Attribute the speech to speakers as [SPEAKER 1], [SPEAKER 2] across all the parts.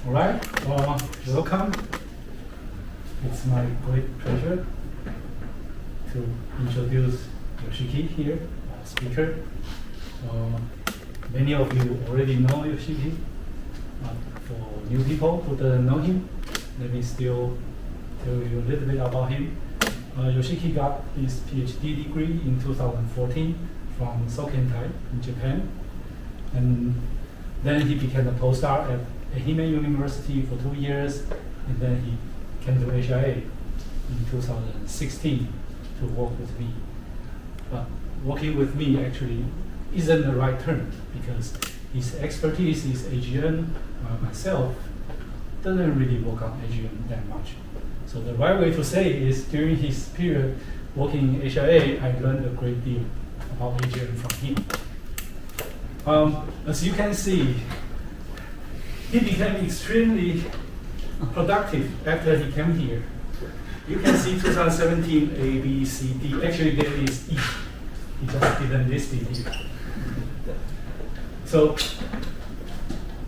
[SPEAKER 1] All right, welcome. It's my great pleasure to introduce Yoshiki here, our speaker. Many of you already know Yoshiki. For new people who don't know him, let me still tell you a little bit about him. Yoshiki got his PhD degree in 2014 from Sokentai in Japan. And then he became a postdoc at Ehime University for 2 years, and then he came to ASIAA in 2016 to work with me. But working with me actually isn't the right term because his expertise is AGN. Myself doesn't really work on AGN that much. So the right way to say it is during his period working in ASIAA, I learned a great deal about AGN from him. As you can see, he became extremely productive after he came here. You can see 2017 A, B, C, D. Actually, there is E. He just didn't list it here. So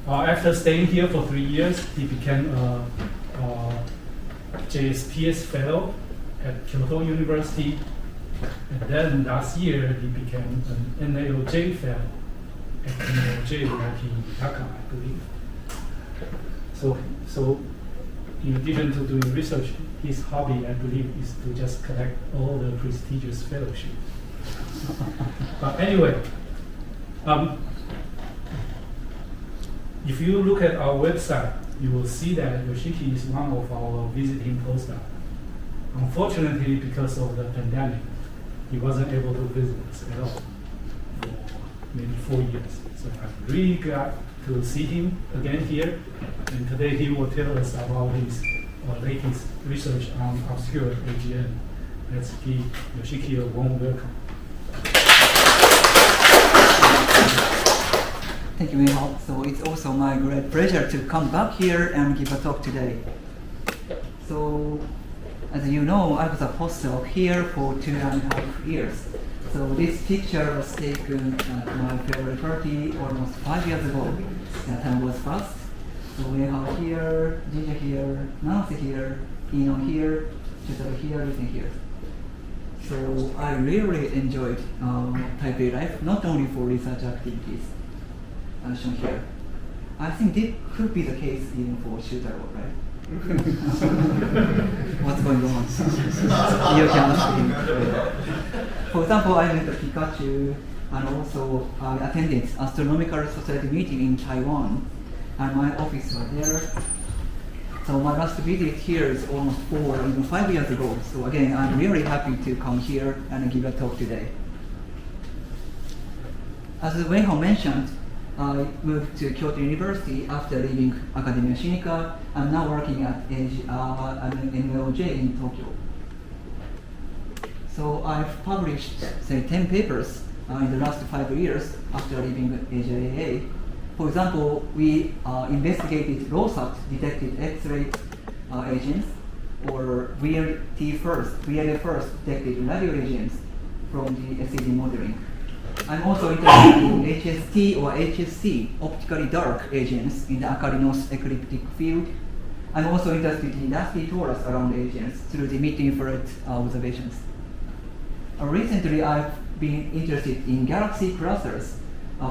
[SPEAKER 1] after staying here for 3 years, he became a JSPS fellow at Kyoto University. And then last year, he became an NAOJ fellow at NAOJ back in Dhaka, I believe. So in addition to doing research, his hobby, I believe, is to just collect all the prestigious fellowships. But anyway, if you look at our website, you will see that Yoshiki is one of our visiting postdocs. Unfortunately, because of the pandemic, he wasn't able to visit us at all for maybe 4 years. So I'm really glad to see him again here. And today he will tell us about his latest research on obscure AGN. Let's give Yoshiki a warm welcome.
[SPEAKER 2] Thank you, Miho. So it's also my great pleasure to come back here and give a talk today. So, as you know, I was a postdoc here for 2.5 years. So this picture was taken at my favorite party almost 5 years ago. That time was fast. So we have here, Ginger here, Nancy here, Ino here, Subaru here, Ethan here. So I really enjoyed Taipei life, not only for research activities, as shown here. I think this could be the case even for Subaru, right? What's going on? You can ask him. For example, I met Pikachu and also attended Astronomical Society meeting in Taiwan, and my office was there. So my last visit here is almost 5 years ago. So again, I'm really happy to come here and give a talk today. As Wenho mentioned, I moved to Kyoto University after leaving Academia Sinica. I'm now working at NAOJ in Tokyo. So I've published, say, 10 papers in the last 5 years after leaving AJAA. For example, we investigated ROSAT detected X-ray agents, or VLT first detected radio agents from the SED modeling. I'm also interested in HST or HSC, optically dark agents in the AKARI ecliptic field. I'm also interested in dusty torus around agents through the mid-infrared observations. Recently, I've been interested in galaxy clusters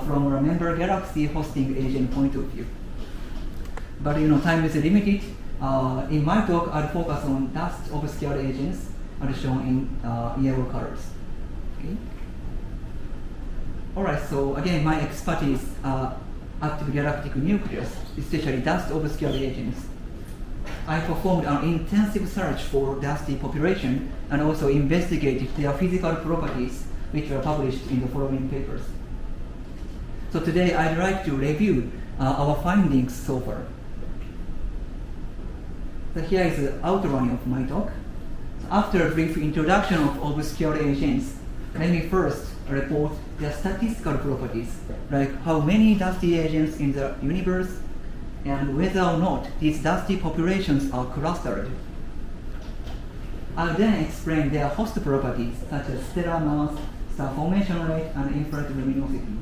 [SPEAKER 2] from a member galaxy hosting agent point of view. But time is limited. In my talk, I'll focus on dust obscure agents, as shown in yellow colors. Okay. All right, so again, my expertise active galactic nucleus, especially dust obscure agents. I performed an intensive search for dusty population and also investigated their physical properties, which were published in the following papers. So today, I'd like to review our findings so far. So here is the outline of my talk. So after a brief introduction of obscure agents, let me first report their statistical properties, like how many dusty agents in the universe, and whether or not these dusty populations are clustered. I'll then explain their host properties, such as stellar mass, star formation rate, and infrared luminosity.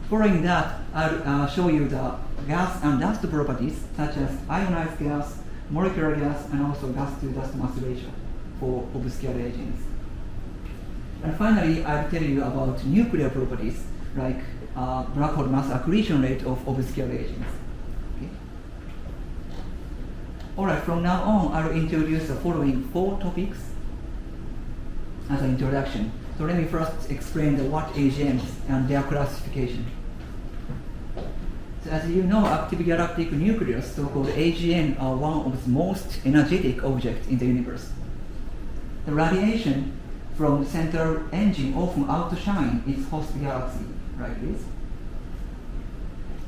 [SPEAKER 2] Following that, I'll show you the gas and dust properties such as ionized gas, molecular gas, and also gas-to-dust mass ratio for obscure agents. And finally, I'll tell you about nuclear properties like black hole mass accretion rate of obscure agents. Okay. All right, from now on, I'll introduce the following 4 topics as an introduction. So let me first explain what AGNs and their classification. So as you know, active galactic nucleus, so-called AGN, are one of the most energetic objects in the universe. The radiation from the central engine often outshine its host galaxy, like this.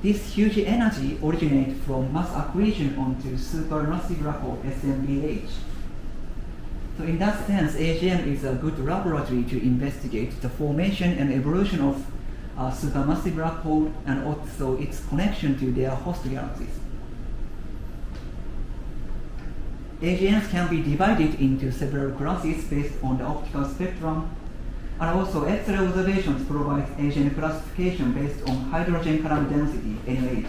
[SPEAKER 2] This huge energy originates from mass accretion onto supermassive black hole SMBH. So in that sense, AGN is a good laboratory to investigate the formation and evolution of supermassive black hole and also its connection to their host galaxies. AGNs can be divided into several classes based on the optical spectrum, and also X-ray observations provide AGN classification based on hydrogen current density, NAOJ.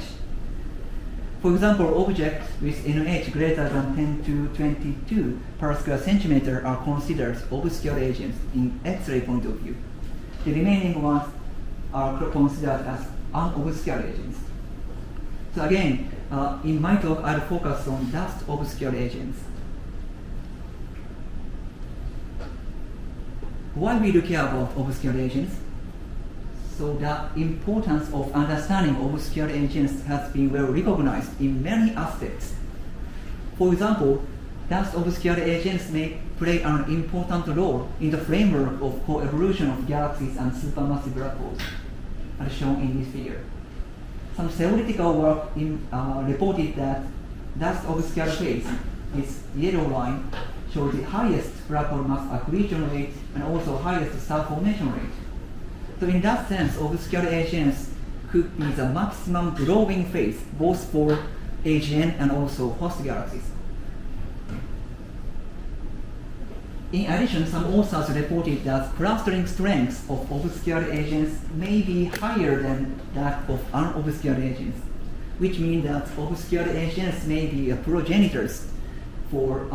[SPEAKER 2] For example, objects with NaOJ greater than 10 to 22 per square centimeter are considered obscure agents in X-ray point of view. The remaining ones are considered as unobscure agents. So again, in my talk, I'll focus on dust obscure agents. Why we do care about obscure agents? So the importance of understanding obscure agents has been well recognized in many aspects. For example, dust obscure agents may play an important role in the framework of co-evolution of galaxies and supermassive black holes, as shown in this figure. Some theoretical work reported that dust obscure phase, this yellow line, shows the highest black hole mass accretion rate and also highest star formation rate. So in that sense, obscure agents could be the maximum growing phase both for AGN and also host galaxies. In addition, some authors reported that clustering strengths of obscure agents may be higher than that of unobscure agents, which means that obscure agents may be progenitors for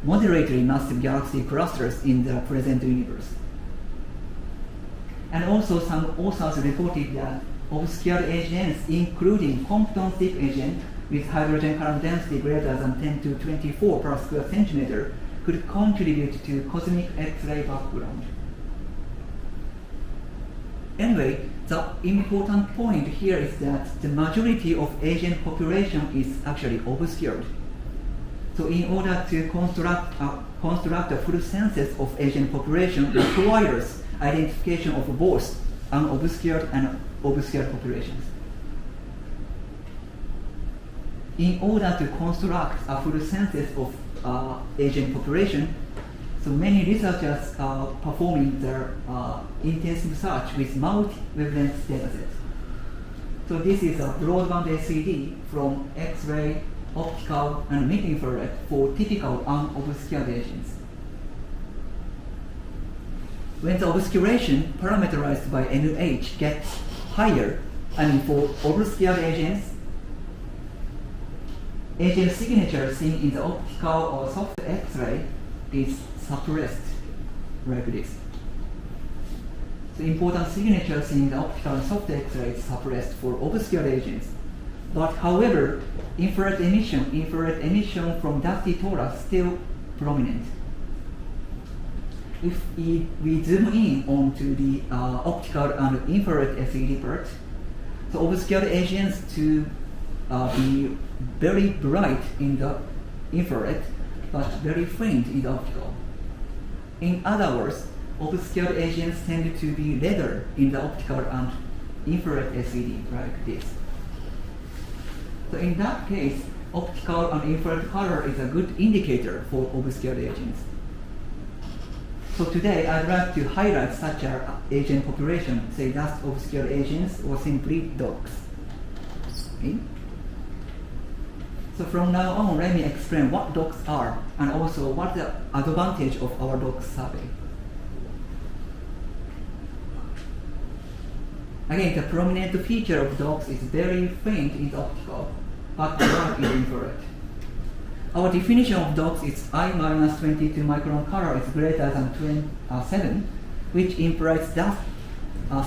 [SPEAKER 2] moderately massive galaxy clusters in the present universe. And also some authors reported that obscure agents, including Compton-thick agent with hydrogen current density greater than 10 to 24 per square centimeter, could contribute to cosmic X-ray background. Anyway, the important point here is that the majority of AGN population is actually obscured. So in order to construct a full census of AGN population requires identification of both unobscured and obscured populations. In order to construct a full census of AGN population, so many researchers are performing their intensive search with multi-wavelength datasets. So this is a broadband SED from X-ray, optical, and mid-infrared for typical unobscured agents. When the obscuration parameterized by NaOJ gets higher, for obscured agents, AGN signature seen in the optical or soft X-ray is suppressed like this. The important signature seen in the optical and soft X-ray is suppressed for obscured agents. But however, infrared emission from dusty torus still prominent. If we zoom in onto the optical and infrared SED part, so obscured agents to be very bright in the infrared, but very faint in the optical. In other words, obscured agents tend to be redder in the optical and infrared SED, like this. So in that case, optical and infrared color is a good indicator for obscured agents. So today, I'd like to highlight such an agent population, say dust obscured agents or simply dogs. Okay? So from now on, let me explain what dogs are and also what the advantage of our dog survey. Again, the prominent feature of dogs is very faint in optical, but bright in infrared. Our definition of dogs is I-22 micron color is greater than 7, which implies dust,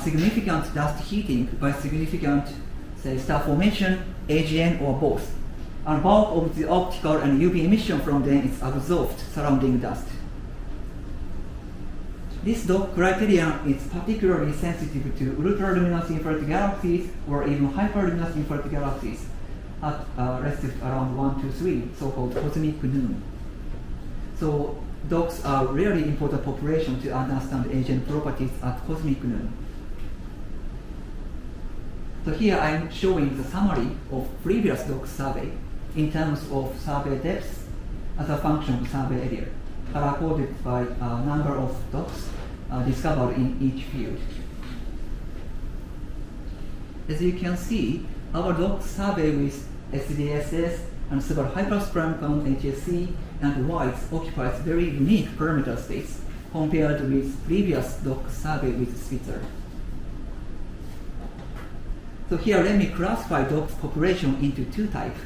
[SPEAKER 2] significant dust heating by significant, say, star formation, AGN, or both. And bulk of the optical and UV emission from them is absorbed surrounding dust. This dog criterion is particularly sensitive to ultra-luminous infrared galaxies or even hyperluminous infrared galaxies at redshift around 1 to 3, so-called cosmic noon. So dogs are really important population to understand AGN properties at cosmic noon. So here I'm showing the summary of previous dog survey in terms of survey depth as a function of survey area, color-coded by a number of dogs discovered in each field. As you can see, our dog survey with SDSS and Subaru hyperspirancon HSC and whites occupies very unique parameter space compared with previous dog survey with Spitzer. So here let me classify dogs population into two types.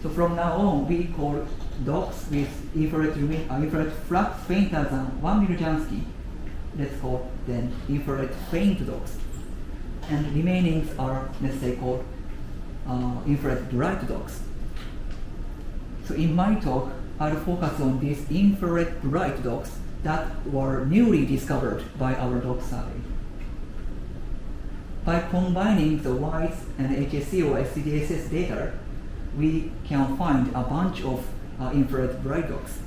[SPEAKER 2] So from now on, we call dogs with infrared flux fainter than 1 millijansky. Let's call them infrared faint dogs. And remaining are, let's say, called infrared bright dogs. So in my talk, I'll focus on these infrared bright dogs that were newly discovered by our dog survey. By combining the whites and HSC or SDSS data, we can find a bunch of infrared bright dogs.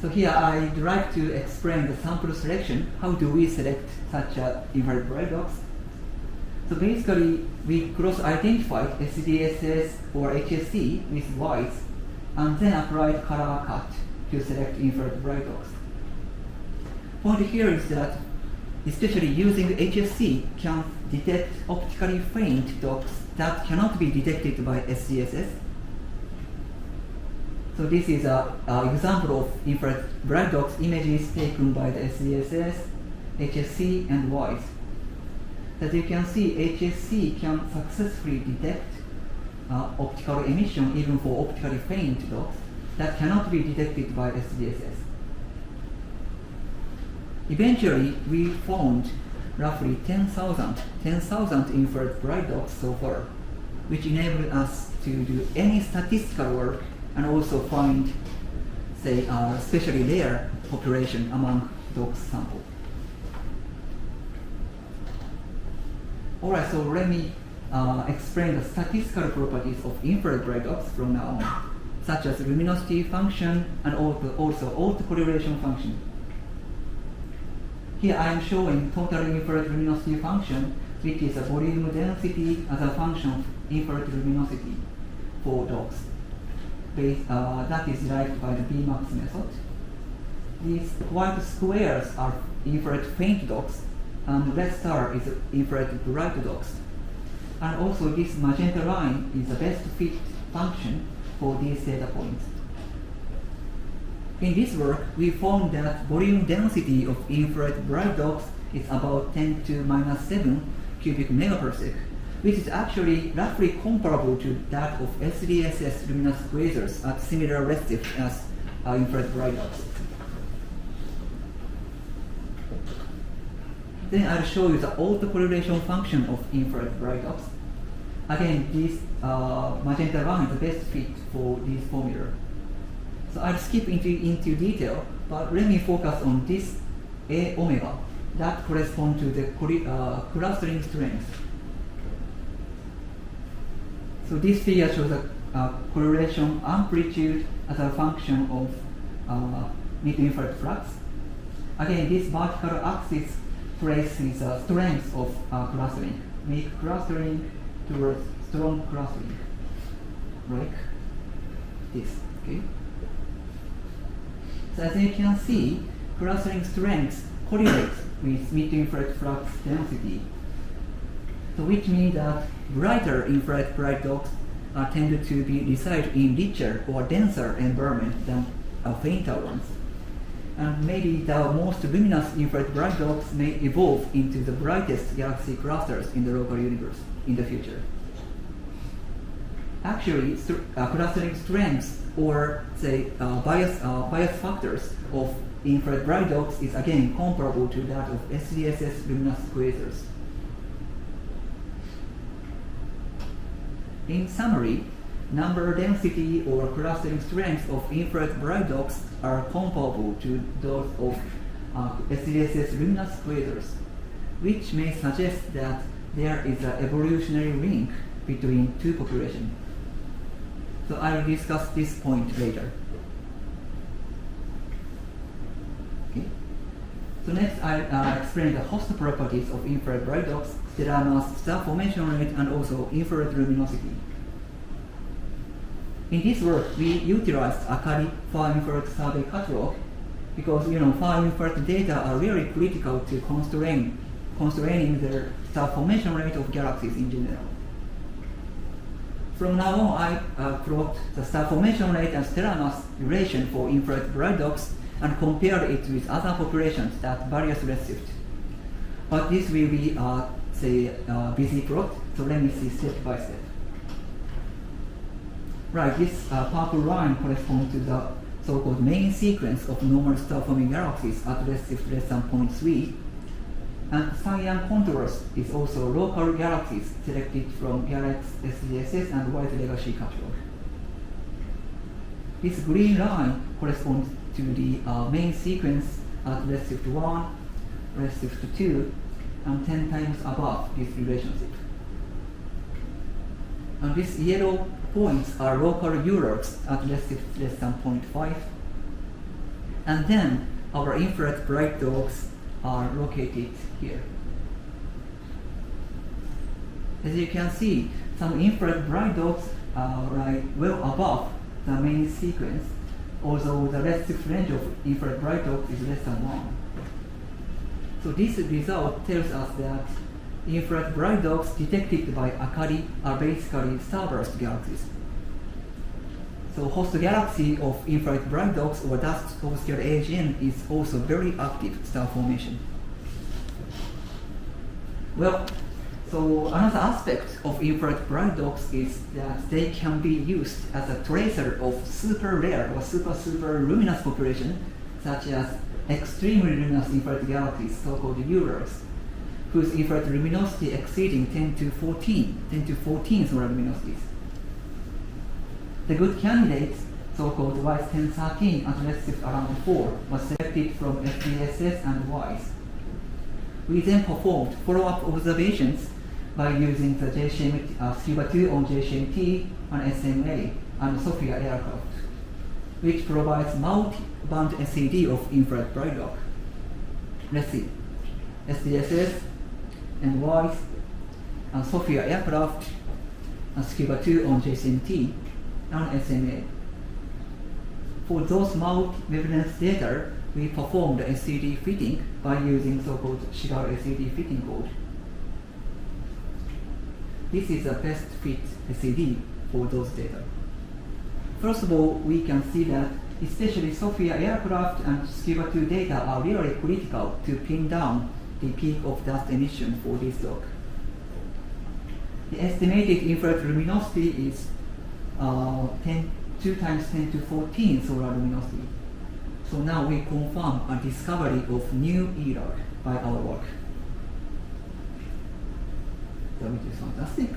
[SPEAKER 2] So here I'd like to explain the sample selection. How do we select such infrared bright dogs? So basically, we cross-identified SDSS or HSC with whites and then applied color cut to select infrared bright dogs. Point here is that especially using HSC can detect optically faint dogs that cannot be detected by SDSS. So this is an example of infrared bright dogs images taken by the SDSS, HSC, and whites. As you can see, HSC can successfully detect optical emission even for optically faint dogs that cannot be detected by SDSS. Eventually, we found roughly 10,000 infrared bright dogs so far, which enabled us to do any statistical work and also find, say, especially rare population among dogs sample. All right, so let me explain the statistical properties of infrared bright dogs from now on, such as luminosity function and also autocorrelation function. Here I am showing total infrared luminosity function, which is a volume density as a function of infrared luminosity for dogs. That is derived by the Bmax method. These white squares are infrared faint dogs, and red star is infrared bright dogs. And also this magenta line is the best fit function for these data points. In this work, we found that volume density of infrared bright dogs is about 10 to minus 7 cubic megaparsec, which is actually roughly comparable to that of SDSS luminous quasars at similar redshift as infrared bright dogs. Then I'll show you the autocorrelation function of infrared bright dogs. Again, this magenta line is the best fit for this formula. So I'll skip into detail, but let me focus on this A omega that corresponds to the clustering strength. So this figure shows a correlation amplitude as a function of mid-infrared flux. Again, this vertical axis traces the strength of clustering, weak clustering towards strong clustering, like this. Okay. So as you can see, clustering strength correlates with mid-infrared flux density. So which means that brighter infrared bright dogs tended to reside in richer or denser environment than fainter ones. And maybe the most luminous infrared bright dogs may evolve into the brightest galaxy clusters in the local universe in the future. Actually, clustering strengths or say bias factors of infrared bright dogs is again comparable to that of SDSS luminous quasars. In summary, number density or clustering strength of infrared bright dogs are comparable to those of SDSS luminous quasars, which may suggest that there is an evolutionary link between two populations. So I will discuss this point later. Okay. So next I'll explain the host properties of infrared bright dogs, stellar mass, star formation rate, and also infrared luminosity. In this work, we utilized AKARI far infrared survey catalog because far infrared data are really critical to constraining the star formation rate of galaxies in general. From now on, I plot the star formation rate and stellar mass relation for infrared bright dogs and compared it with other populations at various redshifts. But this will be busy plot, so let me see step by step. Right, this purple line corresponds to the so-called main sequence of normal star-forming galaxies at redshift less than 0.3. And cyan contours is also local galaxies selected from GALAX, SDSS, and White Legacy catalog. This green line corresponds to the main sequence at redshift 1, redshift 2, and 10 times above this relationship. And these yellow points are local ULIRGs at redshift less than 0.5. And then our infrared bright dogs are located here. As you can see, some infrared bright dogs are well above the main sequence, although the redshift range of infrared bright dogs is less than 1. So this result tells us that infrared bright dogs detected by AKARI are basically starburst galaxies. So host galaxy of infrared bright dogs or dust obscured AGN is also very active star formation. Well, so another aspect of infrared bright dogs is that they can be used as a tracer of super rare or super luminous population, such as extremely luminous infrared galaxies, so-called ULIRGs, whose infrared luminosity exceeding 10 to 14 solar luminosities. The good candidates, so-called WISE 1013 at redshift around 4, was selected from SDSS and WISE. We then performed follow-up observations by using the Scuba 2 on JCMT and SMA and SOFIA aircraft, which provides multi-band SED of infrared bright dog. Let's see. SDSS and WISE and SOFIA aircraft and Scuba 2 on JCMT and SMA. For those multi-wavelength data, we performed the SED fitting by using so-called Subaru SED fitting code. This is the best fit SED for those data. First of all, we can see that especially SOFIA aircraft and Scuba 2 data are really critical to pin down the peak of dust emission for this dog. The estimated infrared luminosity is 2 times 10 to 14 solar luminosity. So now we confirm a discovery of new eROSITA by our work. So which is fantastic.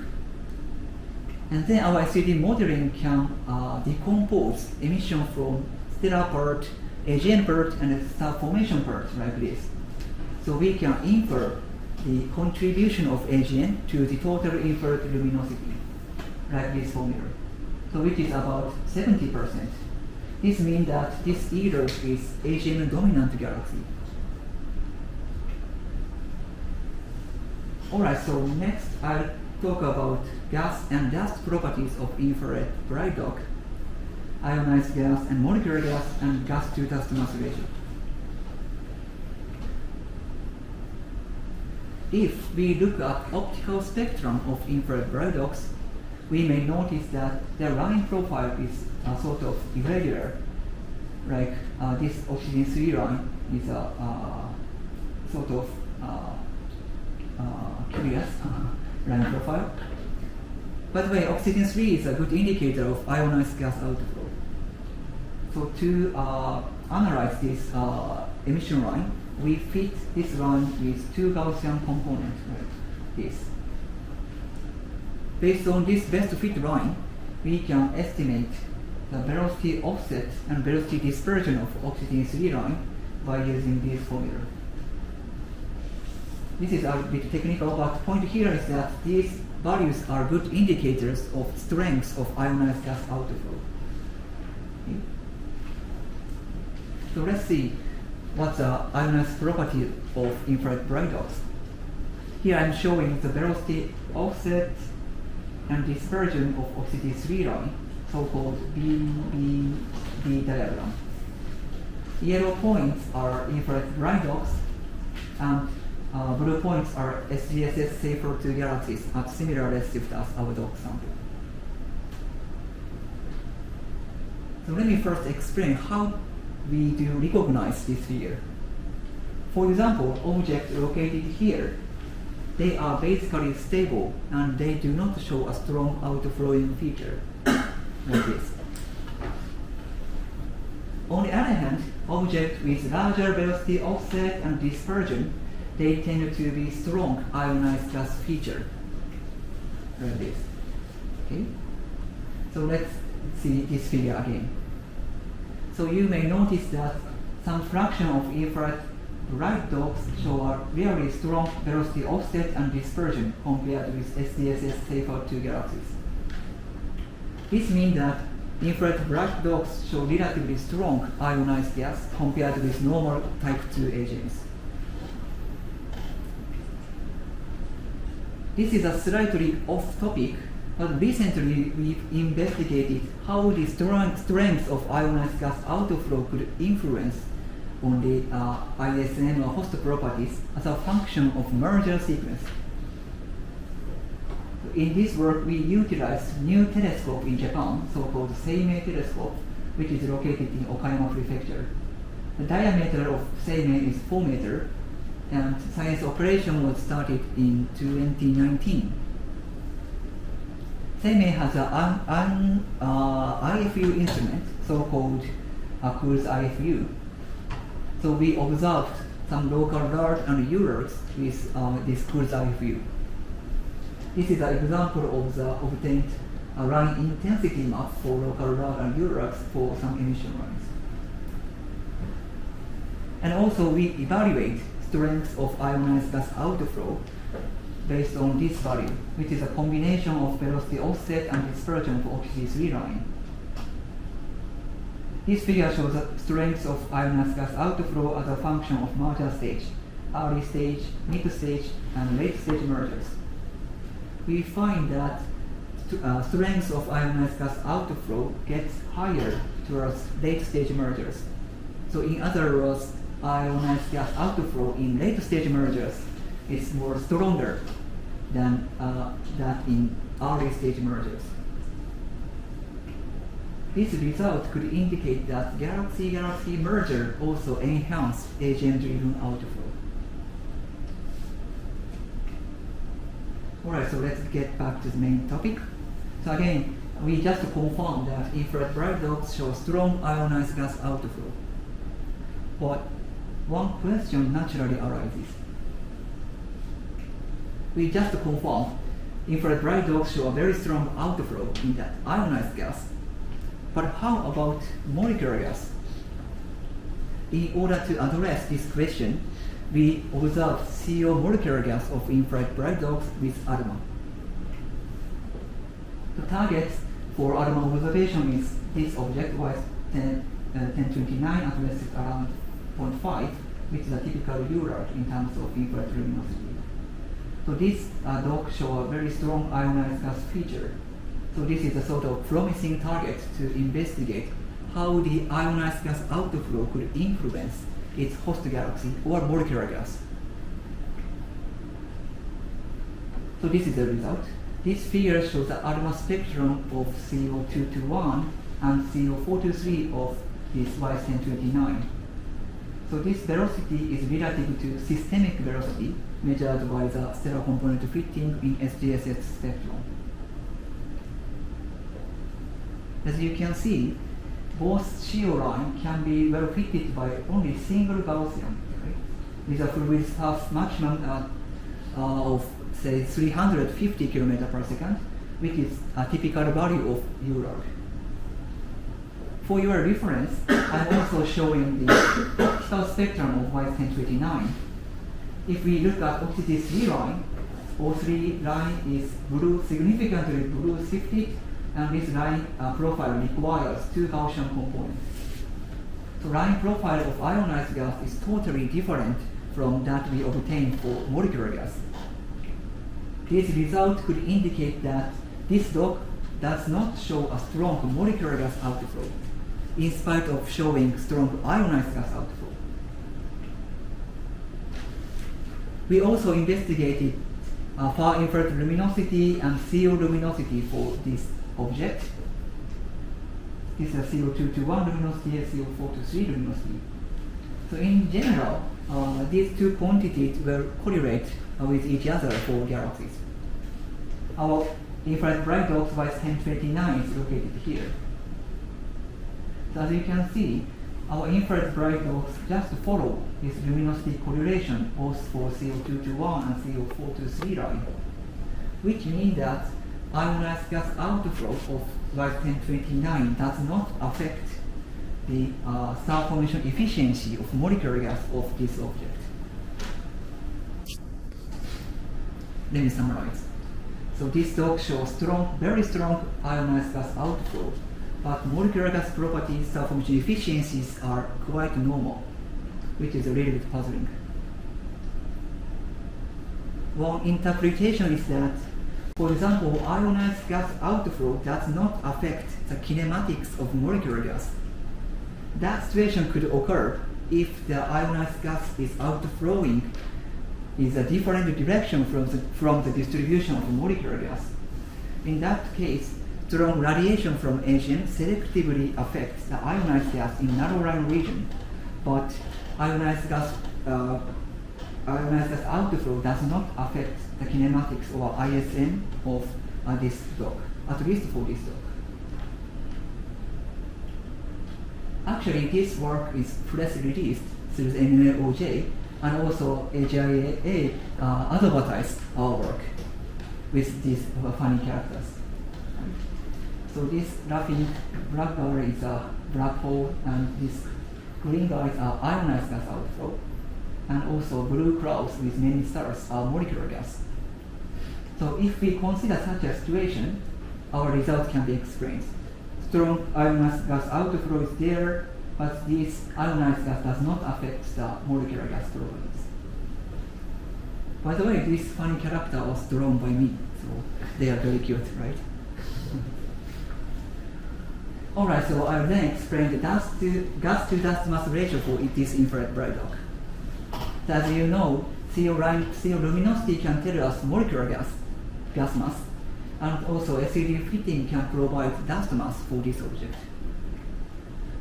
[SPEAKER 2] And then our SED modeling can decompose emission from stellar part, AGN part, and star formation part like this. So we can infer the contribution of AGN to the total infrared luminosity, like this formula. So which is about 70%. This means that this eROSITA is AGN dominant galaxy. Alright, so next I'll talk about gas and dust properties of infrared bright dog, ionized gas and molecular gas, and gas to dust mass ratio. If we look at optical spectrum of infrared bright dogs, we may notice that their line profile is sort of irregular. like this oxygen 3 line is a sort of curious line profile. By the way, oxygen 3 is a good indicator of ionized gas outflow. So to analyze this emission line, we fit this line with two Gaussian components, like this. Based on this best fit line, we can estimate the velocity offset and velocity dispersion of oxygen 3 line by using this formula. This is a bit technical, but the point here is that these values are good indicators of strength of ionized gas outflow. Okay. So let's see what's the ionized property of infrared bright dogs. Here I'm showing the velocity offset and dispersion of oxygen 3 line, so-called BBD diagram. Yellow points are infrared bright dogs, and blue points are SDSS safer to galaxies at similar redshift as our dog sample. So let me first explain how we do recognize this figure. For example, objects located here, they are basically stable and they do not show a strong outflowing feature like this. On the other hand, objects with larger velocity offset and dispersion, they tend to be strong ionized gas feature like this. Okay? So let's see this figure again. So you may notice that some fraction of infrared bright dogs show a really strong velocity offset and dispersion compared with SDSS safer to galaxies. This means that infrared bright dogs show relatively strong ionized gas compared with normal type 2 AGNs. This is a slightly off topic, but recently we've investigated how the strength of ionized gas outflow could influence on the ISM or host properties as a function of merger sequence. In this work, we utilized new telescope in Japan, so-called Seimei telescope, which is located in Okayama Prefecture. The diameter of Seimei is 4 meters, and science operation was started in 2019. Seimei has an IFU instrument, so-called cruise IFU. So we observed some local LIRGs and ULIRGs with this cruise IFU. This is an example of the obtained line intensity map for local LIRGs and ULIRGs for some emission lines. And also we evaluate strength of ionized gas outflow based on this value, which is a combination of velocity offset and dispersion of oxygen 3 line. This figure shows the strength of ionized gas outflow as a function of merger stage, early stage, mid stage, and late stage mergers. We find that strength of ionized gas outflow gets higher towards late stage mergers. So in other words, ionized gas outflow in late stage mergers is more stronger than that in early stage mergers. This result could indicate that galaxy-galaxy merger also enhanced AGN-driven outflow. Alright, so let's get back to the main topic. So again, we just confirmed that infrared bright dogs show strong ionized gas outflow. But one question naturally arises. We just confirmed infrared bright dogs show a very strong outflow in that ionized gas. But how about molecular gas? In order to address this question, we observed CO molecular gas of infrared bright dogs with ALMA. The target for ALMA observation is this object was 1029 at redshift around 0.5, which is a typical ULIRG in terms of infrared luminosity. So this dog shows a very strong ionized gas feature. So this is a sort of promising target to investigate how the ionized gas outflow could influence its host galaxy or molecular gas. So this is the result. This figure shows the ALMA spectrum of CO221 and CO423 of this Y1029. So this velocity is relative to systemic velocity measured by the stellar component fitting in SDSS spectrum. As you can see, both CO line can be well fitted by only single Gaussian, right? With a full width path maximum of say 350 km per second, which is a typical value of ULIRG. For your reference, I'm also showing the optical spectrum of Y1029. If we look at OCT3 line, O3 line is blue, significantly blue shifted, and this line profile requires two Gaussian components. The line profile of ionized gas is totally different from that we obtain for molecular gas. This result could indicate that this dog does not show a strong molecular gas outflow, in spite of showing strong ionized gas outflow. We also investigated far infrared luminosity and CO luminosity for this object. This is a CO221 luminosity and CO423 luminosity. So in general, these two quantities will correlate with each other for galaxies. Our infrared bright box Y1029 is located here. So as you can see, our infrared bright box just follow this luminosity correlation both for CO221 and CO423 line, which means that ionized gas outflow of Y1029 does not affect the star formation efficiency of molecular gas of this object. Let me summarize. So this dog shows strong, very strong ionized gas outflow, but molecular gas properties, star formation efficiencies are quite normal, which is a little bit puzzling. One interpretation is that, for example, ionized gas outflow does not affect the kinematics of molecular gas. That situation could occur if the ionized gas is outflowing in a different direction from the distribution of molecular gas. In that case, strong radiation from AGN selectively affects the ionized gas in narrow line region, but ionized gas outflow does not affect the kinematics or ISM of this dog, at least for this dog. Actually, this work is press released through the NAOJ, and also ASIAA advertised our work with these funny characters. So this laughing black guy is a black hole, and these green guys are ionized gas outflow, and also blue clouds with many stars are molecular gas. So if we consider such a situation, our result can be explained. Strong ionized gas outflow is there, but this ionized gas does not affect the molecular gas properties. By the way, this funny character was drawn by me, so they are very cute, right? Alright, so I'll then explain the gas to dust mass ratio for this infrared bright dog. So as you know, CO luminosity can tell us molecular gas mass, and also SED fitting can provide dust mass for this object.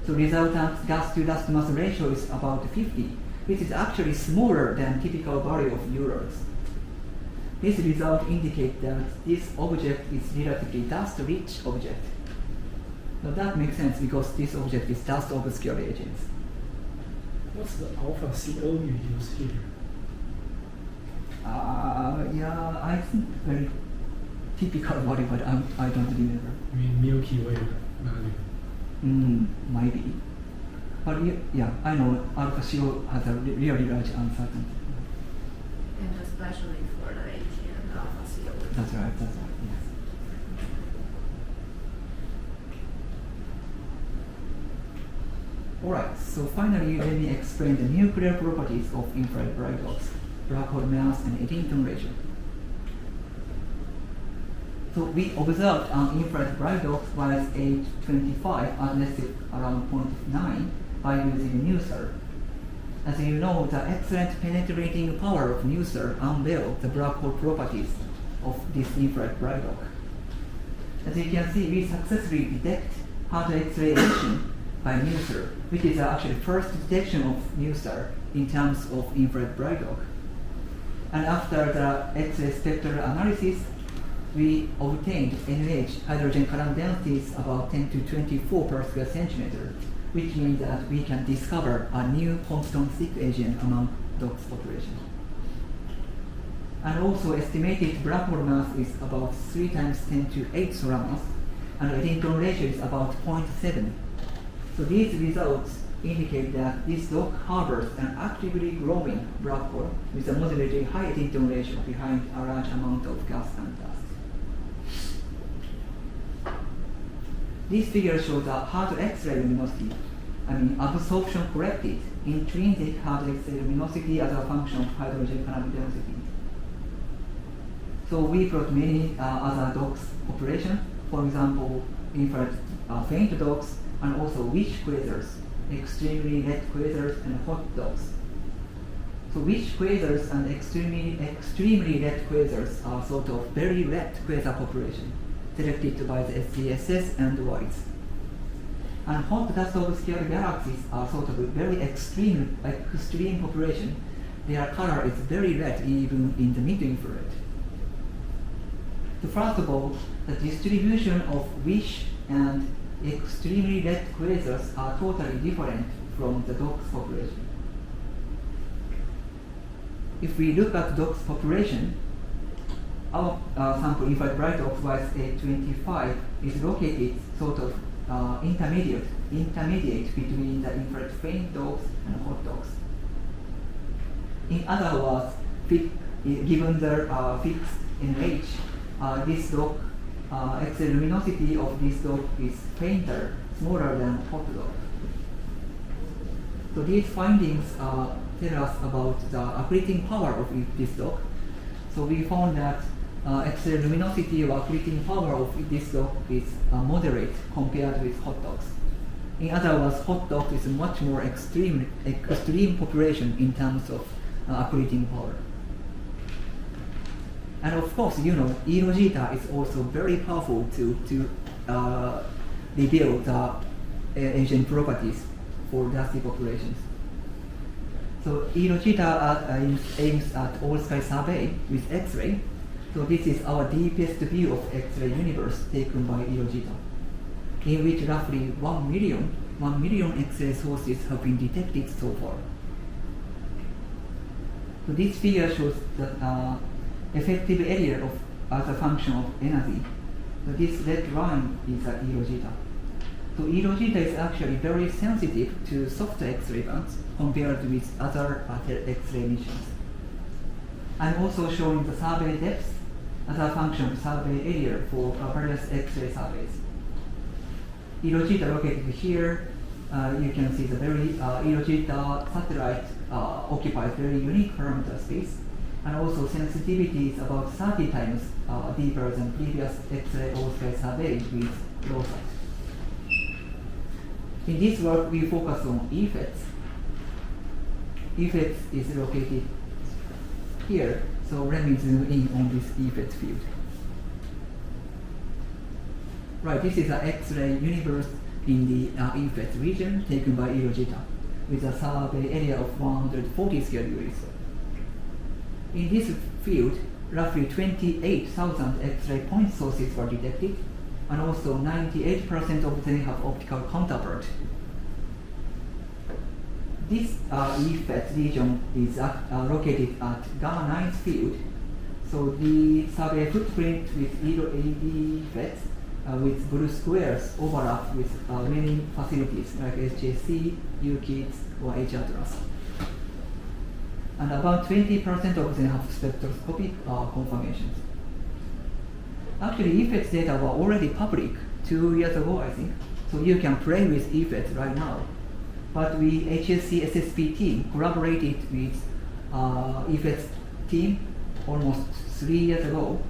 [SPEAKER 2] So resultant gas to dust mass ratio is about 50, which is actually smaller than typical value of ULIRGs. This result indicates that this object is relatively dust-rich object. Now that makes sense because this object is dust obscure agents.
[SPEAKER 1] What's the alpha CO you use here?
[SPEAKER 2] Yeah, I think very typical value, but I don't remember.
[SPEAKER 1] I mean Milky Way value.
[SPEAKER 2] Maybe. But yeah, I know alpha CO has a really large uncertainty.
[SPEAKER 3] And especially for the AGN alpha CO.
[SPEAKER 2] That's right, yes. Alright, so finally let me explain the nuclear properties of infrared bright dogs, black hole mass and Eddington ratio. So we observed an infrared bright dog while age 25 unlisted around 0.9 by using NuSTAR. As you know, the excellent penetrating power of NuSTAR unveiled the black hole properties of this infrared bright dog. As you can see, we successfully detect hard X-ray emission by NuSTAR, which is actually first detection of NuSTAR in terms of infrared bright dog. And after the X-ray spectral analysis, we obtained NaOJ hydrogen current densities about 10 to 24 per square centimeter, which means that we can discover a new constant thick AGN among DOCS population. And also estimated black hole mass is about 3 times 10 to 8 solar mass, and Eddington ratio is about 0.7. So these results indicate that this DOC harbors an actively growing black hole with a moderately high Eddington ratio behind a large amount of gas and dust. This figure shows a hard X-ray luminosity, absorption corrected intrinsic hard X-ray luminosity as a function of hydrogen current density. So we plot many other DOCS population, for example, infrared faint DOCS, and also wish quasars, extremely red quasars, and hot DOCS. So wish quasars and extremely red quasars are sort of very red quasar population, selected by the SDSS and WISE. And hot dust obscured galaxies are sort of very extreme population. Their color is very red even in the mid-infrared. So first of all, the distribution of wish and extremely red quasars are totally different from the DOCS population. If we look at DOCS population, our sample infrared bright DOCS YS825 is located sort of intermediate between the infrared faint DOCS and hot DOCS. In other words, given the fixed NH, this DOC, X-ray luminosity of this DOC is fainter, smaller than hot DOC. So these findings tell us about the accreting power of this DOC. So we found that X-ray luminosity or accreting power of this DOC is moderate compared with hot DOCs. In other words, hot DOC is much more extreme population in terms of accreting power. And of course, eROSITA is also very powerful to reveal the AGN properties for dusty populations. So eROSITA aims at all-sky survey with X-ray. So this is our deepest view of X-ray universe taken by eROSITA, in which roughly 1 million X-ray sources have been detected so far. So this figure shows the effective area as a function of energy. So this red line is eROSITA. So eROSITA is actually very sensitive to soft X-ray bands compared with other X-ray missions. I'm also showing the survey depth as a function of survey area for various X-ray surveys. eROSITA located here, you can see the very eROSITA satellite occupies very unique parameter space, and also sensitivity is about 30 times deeper than previous X-ray all-sky survey with ROSAT. In this work, we focus on effects. Effects is located here, so let me zoom in on this effect field. Right, this is an X-ray universe in the effect region taken by eROSITA with a survey area of 140 square degrees. In this field, roughly 28,000 X-ray point sources were detected, and also 98% of them have optical counterpart. This effect region is located at gamma 9 field, so the survey footprint with AD effects with blue squares overlap with many facilities like HJC, ULIRGs, or H-Atlas. And about 20% of them have spectroscopic confirmations. Actually, effects data were already public 2 years ago, I think, so you can play with effects right now. But we, HSC SSP team, collaborated with effects team almost 3 years ago,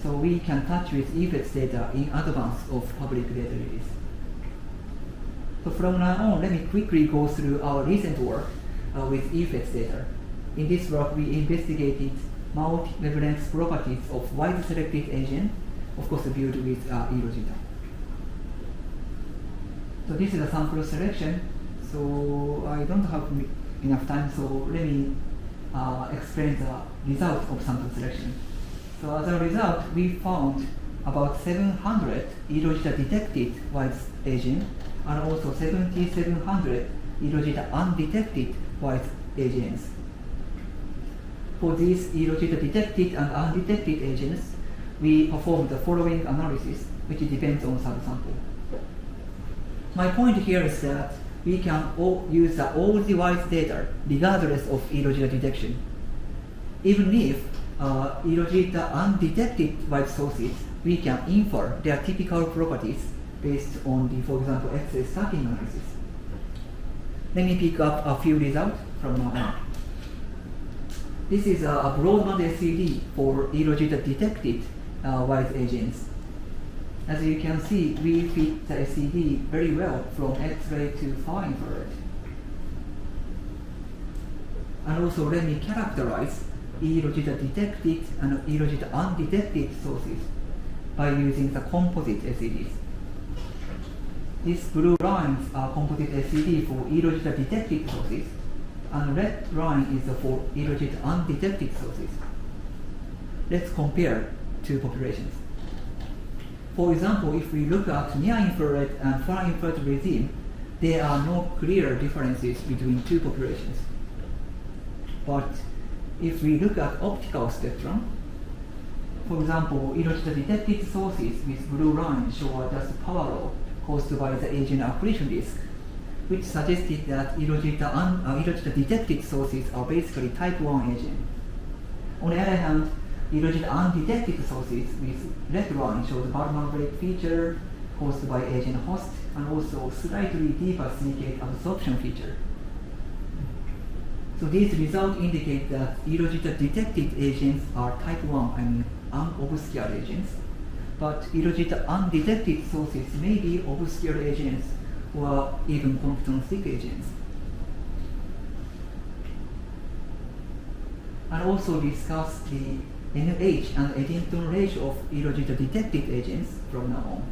[SPEAKER 2] so we can touch with effects data in advance of public data release. So from now on, let me quickly go through our recent work with effects data. In this work, we investigated multi-wavelength properties of wide selected AGN, of course viewed with eROSITA. So So this is a sample selection. So I don't have enough time, so let me explain the result of sample selection. So as a result, we found about 700 eROSITA detected white AGN and also 7,700 eROSITA undetected white AGNs. For these eROSITA detected and undetected AGNs, we performed the following analysis, which depends on subsample. My point here is that we can use all the white data regardless of eROSITA detection. Even if eROSITA undetected white sources, we can infer their typical properties based on the, for example, X-ray stacking analysis. Let me pick up a few results from now on. This is a broadband SED for eROSITA detected white AGNs. As you can see, we fit the SED very well from X-ray to far infrared. And also let me characterize eROSITA detected and eROSITA undetected sources by using the composite SEDs. These blue lines are composite SED for eROSITA detected sources, and red line is for eROSITA undetected sources. Let's compare two populations. For example, if we look at near-infrared and far-infrared regime, there are no clear differences between two populations. But if we look at optical spectrum, for example, eROSITA detected sources with blue line show just power law caused by the AGN accretion disk, which suggested that eROSITA detected sources are basically type 1 AGN. On the other hand, eROSITA undetected sources with red line show the Bartman break feature caused by AGN host and also slightly deeper silicate absorption feature. So these results indicate that eROSITA detected agents are type 1, unobscured agents, but eROSITA undetected sources may be obscured agents or even Compton thick agents. And also discuss the NH and Eddington ratio of eROSITA detected agents from now on.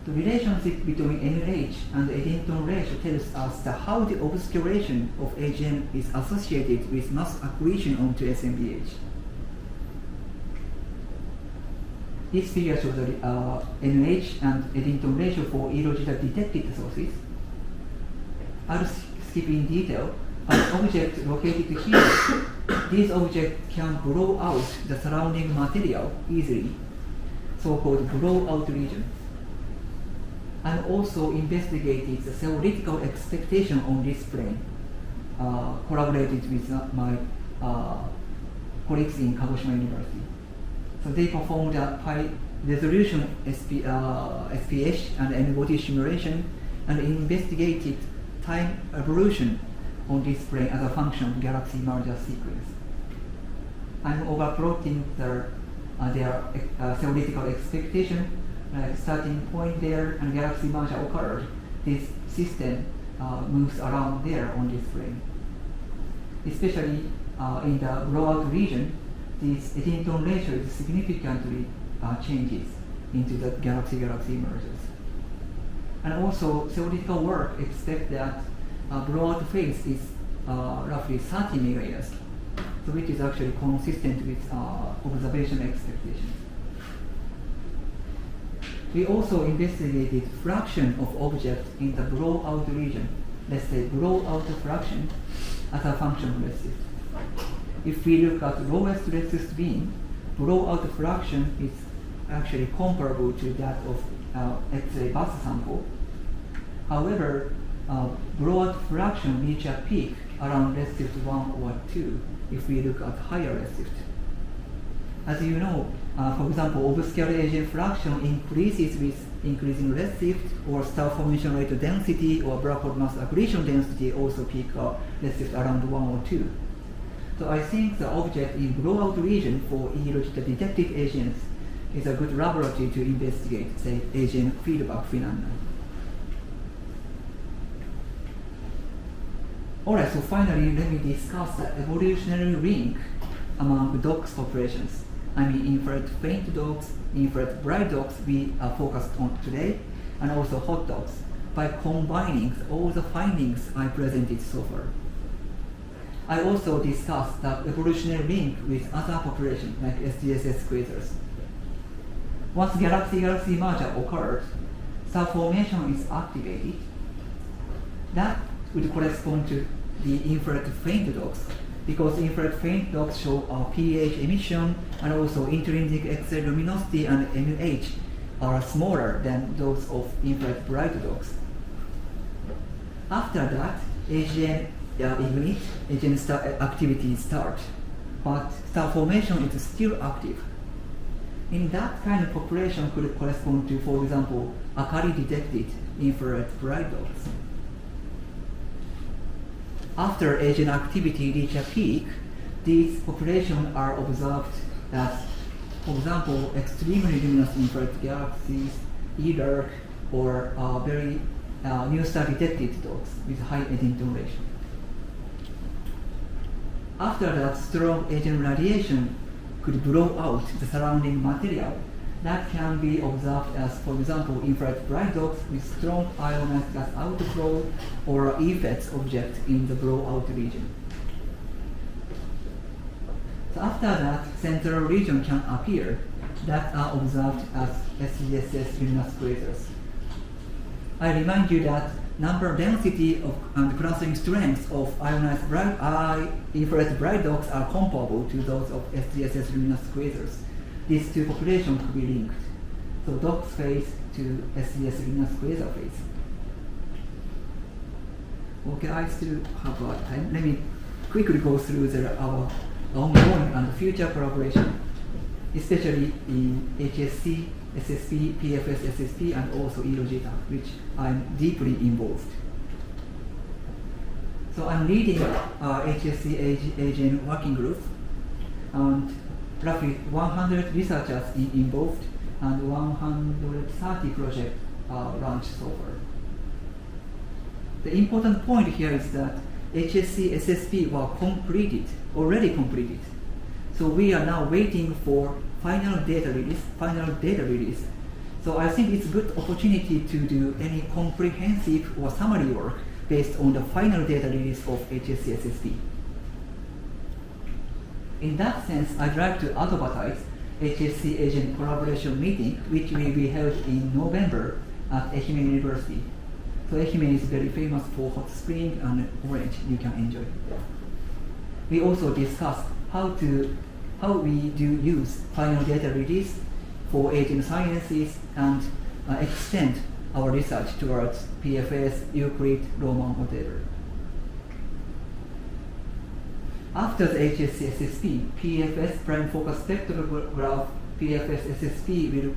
[SPEAKER 2] The relationship between NH and Eddington ratio tells us how the obscuration of AGN is associated with mass accretion onto SMBH. This figure shows the NH and Eddington ratio for eROSITA detected sources. I'll skip in detail. An object located here, these objects can blow out the surrounding material easily, so-called blowout region. And also investigated the theoretical expectation on this plane, collaborated with my colleagues in Kagoshima University. So they performed a high resolution SPH and N-body simulation and investigated time evolution on this plane as a function of galaxy merger sequence. I'm overplotting their theoretical expectation, starting point there and galaxy merger occurred. This system moves around there on this plane. Especially in the blowout region, this Eddington ratio significantly changes into the galaxy-galaxy mergers. And also theoretical work expects that blowout phase is roughly 30 megayears, so which is actually consistent with observation expectations. We also investigated fraction of objects in the blowout region, let's say blowout fraction, as a function of redshift. If we look at lowest redshift beam, blowout fraction is actually comparable to that of X-ray bus sample. However, blowout fraction reach a peak around redshift 1 or 2 if we look at higher redshift. As you know, for example, obscured AGN fraction increases with increasing redshift, or star formation rate density or black hole mass accretion density also peak redshift around 1 or 2. So I think the object in blowout region for eROSITA detected AGNs is a good laboratory to investigate, say, AGN feedback phenomena. Alright, so finally let me discuss the evolutionary link among dogs populations. Infrared faint dogs, infrared bright dogs we are focused on today, and also hot dogs. by combining all the findings I presented so far. I also discussed the evolutionary link with other populations like SDSS quasars. Once galaxy-galaxy merger occurs, star formation is activated. That would correspond to the infrared faint dots, because infrared faint dots show pH emission and also intrinsic X-ray luminosity and NUH are smaller than those of infrared bright dots. After that, AGN ignite, AGN activity start, but star formation is still active. In that kind of population could correspond to, for example, AKARI detected infrared bright dots. After AGN activity reach a peak, these populations are observed as, for example, extremely luminous infrared galaxies, ELIRG, or very NuSTAR detected dots with high Eddington ratio. After that, strong AGN radiation could blow out the surrounding material. That can be observed as, for example, infrared bright dots with strong ionized gas outflow or effects object in the blowout region. So after that, central region can appear that are observed as SDSS luminous quasars. I remind you that number density of, and clustering strength of ionized infrared bright dots are comparable to those of SDSS luminous quasars. These two populations could be linked. So dots phase to SDSS luminous quasar phase. Okay, I still have time. Let me quickly go through our ongoing and future collaboration, especially in HSC, SSP, PFS, SSP, and also eROSITA, which I'm deeply involved. So I'm leading HSC AGN working group, and roughly 100 researchers involved, and 130 projects launched so far. The important point here is that HSC, SSP were already completed. So we are now waiting for final data release. So I think it's a good opportunity to do any comprehensive or summary work based on the final data release of HSC, SSP. In that sense, I'd like to advertise HSC AGN collaboration meeting, which will be held in November at Ehime University. So Ehime is very famous for hot spring and orange you can enjoy. We also discussed how we do use final data release for AGN sciences and extend our research towards PFS, Euclid, Roman, whatever. After the HSC SSP, PFS prime focus spectrograph PFS SSP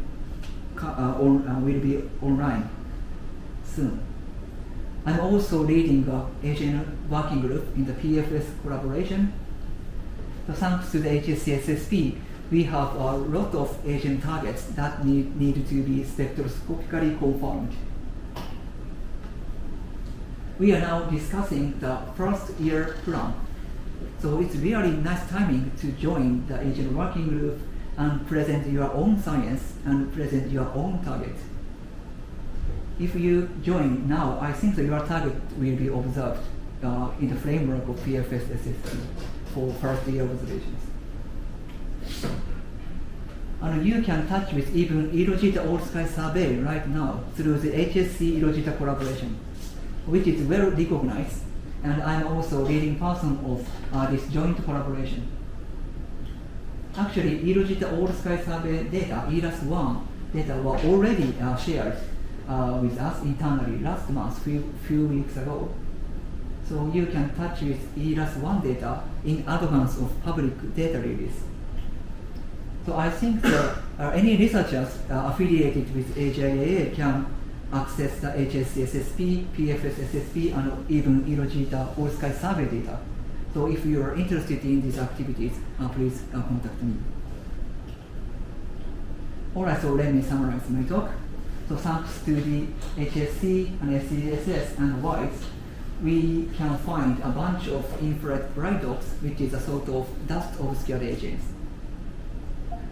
[SPEAKER 2] will be online soon. I'm also leading the AGN working group in the PFS collaboration. So thanks to the HSC SSP, we have a lot of AGN targets that need to be spectroscopically confirmed. We are now discussing the first year plan. So it's really nice timing to join the AGN working group and present your own science and present your own target. If you join now, I think that your target will be observed in the framework of PFS SSP for first year observations. And you can touch with even eROSITA All Sky Survey right now through the HSC eROSITA collaboration, which is well recognized, and I'm also leading person of this joint collaboration. Actually, eROSITA All Sky Survey data, ERAS-1 data were already shared with us internally last month, few weeks ago. So you can touch with ERAS-1 data in advance of public data release. So I think that any researchers affiliated with ASIAA can access the HSC SSP, PFS SSP, and even eROSITA All Sky Survey data. So if you are interested in these activities, please contact me. Alright, so let me summarize my talk. So thanks to the HSC and SDSS and WISE, we can find a bunch of infrared bright dots, which is a sort of dust obscured agents.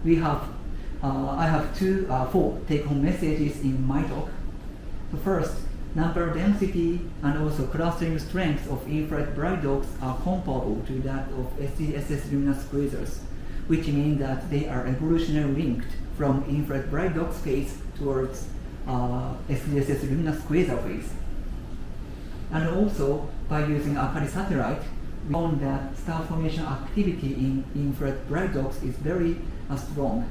[SPEAKER 2] We have, I have four take-home messages in my talk. So first, number density and also clustering strength of infrared bright dots are comparable to that of SDSS luminous quasars, which means that they are evolutionarily linked from infrared bright dot phase towards SDSS luminous quasar phase. And also, by using AKARI satellite, we found that star formation activity in infrared bright dots is very strong,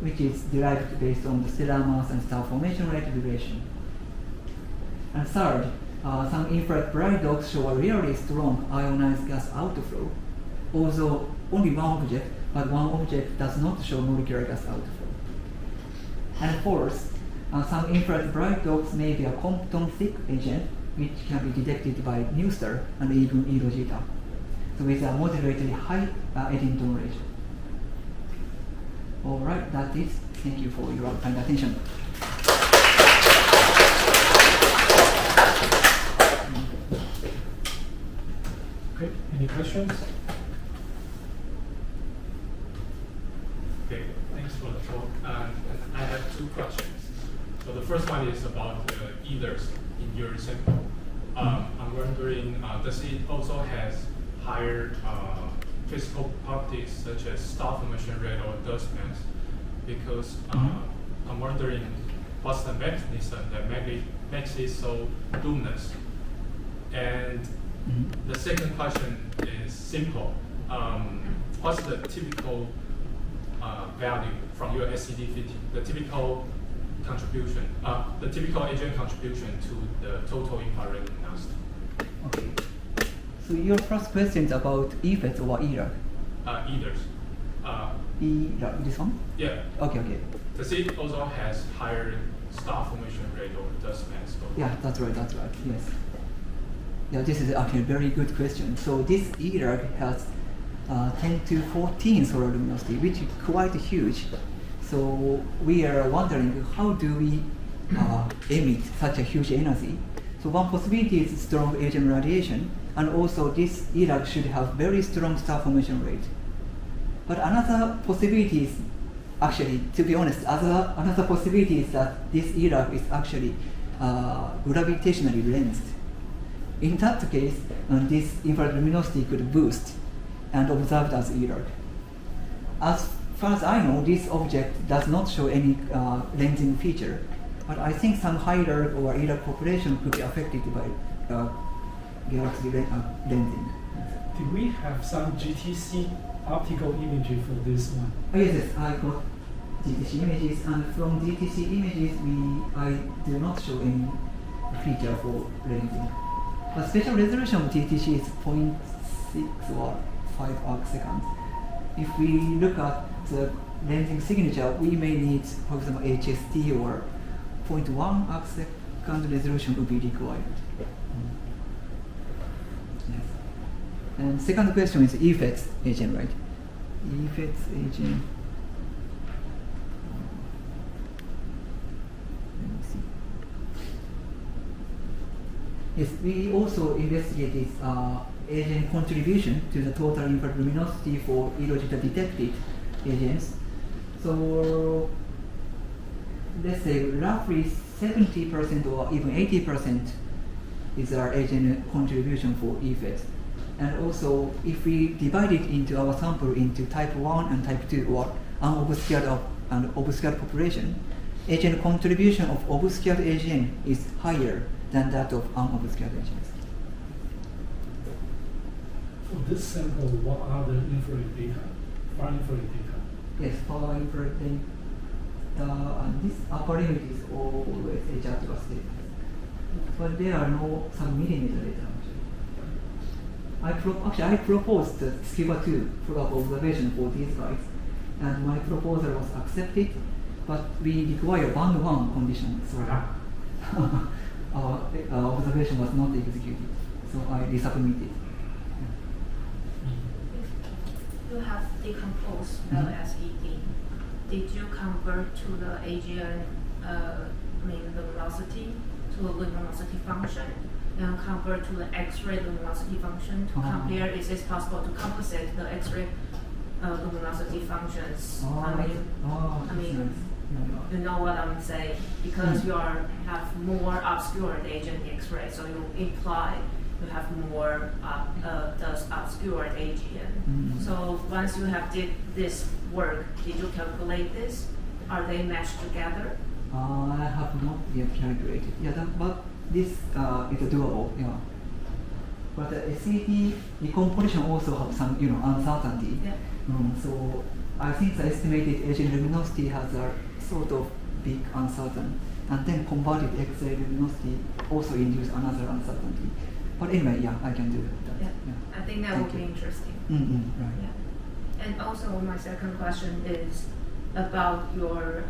[SPEAKER 2] which is derived based on the stellar mass and star formation rate relation. And third, some infrared bright dots show a really strong ionized gas outflow, although only one object, but one object does not show molecular gas outflow. And fourth, some infrared bright dots may be a Compton-thick agent, which can be detected by NuSTAR and even eROSITA, so with a moderately high Eddington ratio. All right, that's it. Thank you for your kind attention.
[SPEAKER 1] Okay, any questions?
[SPEAKER 4] Okay, thanks for the talk. And I have two questions. So the first one is about ethers in your sample. I'm wondering, does it also has higher physical properties such as star formation rate or dust mass? Because I'm wondering what's the mechanism that makes it so luminous? And the second question is simple. What's the typical value from your SCD-50, the typical contribution, the typical AGN contribution to the total infrared luminosity?
[SPEAKER 2] Okay. So your first question is about effects or EROG?
[SPEAKER 4] Ethers.
[SPEAKER 2] EROG, this one?
[SPEAKER 4] Yeah.
[SPEAKER 2] Okay.
[SPEAKER 4] Does it also has higher star formation rate or dust mass?
[SPEAKER 2] Yeah, that's right, yes. Yeah, this is actually a very good question. So this EROG has 10 to 14 solar luminosity, which is quite huge. So we are wondering, how do we emit such a huge energy? So one possibility is strong AGN radiation, and also this EROG should have very strong star formation rate. But another possibility is, actually, to be honest, another possibility is that this EROG is actually gravitationally lensed. In that case, this infrared luminosity could boost and observed as EROG. As far as I know, this object does not show any lensing feature, but I think some HyLIRG or EROG population could be affected by galaxy lensing.
[SPEAKER 1] Did we have some GTC optical imagery for this one?
[SPEAKER 2] Yes, I got GTC images, and from GTC images, I do not show any feature for lensing. The spatial resolution of GTC is 0.6 or 5 arc seconds. If we look at the lensing signature, we may need, for example, HST or 0.1 arc second resolution would be required. Yes. And second question is effects agent, right? Effects agent. Let me see. Yes, we also investigated AGN contribution to the total infrared luminosity for eROSITA detected agents. So let's say roughly 70% or even 80% is our AGN contribution for effects. And also, if we divide it into our sample into type 1 and type 2, or unobscured and obscured population, AGN contribution of obscured AGN is higher than that of unobscured agents.
[SPEAKER 1] For this sample, what are the infrared data? Far infrared data?
[SPEAKER 2] Yes, far infrared data, and this upper limit is always HR to us data. But there are no sub-millimeter data actually. I proposed the SCIBA 2 follow-up observation for these guys, and my proposal was accepted, but we require band 1 condition, so our observation was not executed, so I resubmitted.
[SPEAKER 3] You have decomposed SED. Did you convert to the AGN luminosity to a luminosity function, and convert to the X-ray luminosity function to compare? Is it possible to compensate the X-ray luminosity functions? You know what I'm saying? Because you have more obscured AGN X-ray, so you imply you have more those obscured AGN. So once you have did this work, did you calculate this? Are they matched together?
[SPEAKER 2] I have not yet calculated. Yeah, but this is doable. Yeah. But the SET decomposition also have some, uncertainty.
[SPEAKER 3] Yeah.
[SPEAKER 2] So I think the estimated AGN luminosity has a sort of big uncertain, and then converted X-ray luminosity also induce another uncertainty. But anyway, yeah, I can do that.
[SPEAKER 3] Yeah. I think that would be interesting.
[SPEAKER 2] Right.
[SPEAKER 3] Yeah. And also my second question is about your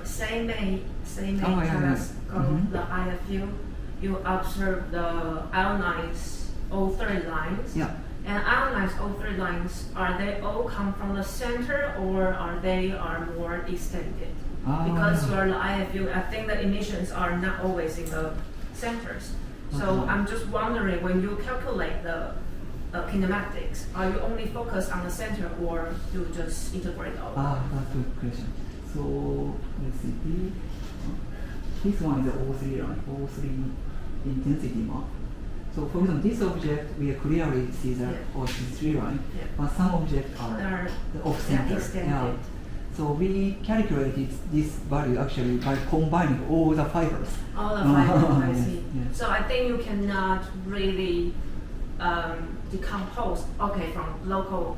[SPEAKER 3] same telescope, the IFU. You observe the ionized O3 lines.
[SPEAKER 2] Yeah.
[SPEAKER 3] And ionized O3 lines, are they all come from the center or are they more extended? Because your IFU, I think the emissions are not always in the centers. So I'm just wondering, when you calculate the kinematics, are you only focused on the center or you just integrate all?
[SPEAKER 2] That's a good question. So let's see. This one is the O3 line, O3 intensity map. So for example, this object we clearly see the O3 line, but some objects are off center.
[SPEAKER 3] Extended.
[SPEAKER 2] So we calculated this value actually by combining all the fibers.
[SPEAKER 3] All the fibers, I see.
[SPEAKER 2] Yes.
[SPEAKER 3] So I think you cannot really decompose. Okay, from local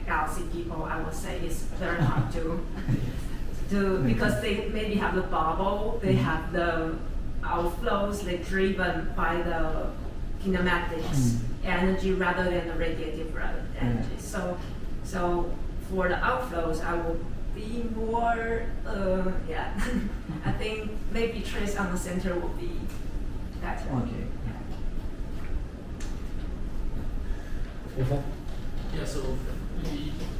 [SPEAKER 3] galaxy people, I would say it's very hard to because they maybe have the bubble, they have the outflows, they're driven by the kinematics energy rather than the radiative energy. So for the outflows, I will be more, I think maybe trace on the center will be better.
[SPEAKER 2] Okay.
[SPEAKER 5] Yeah, so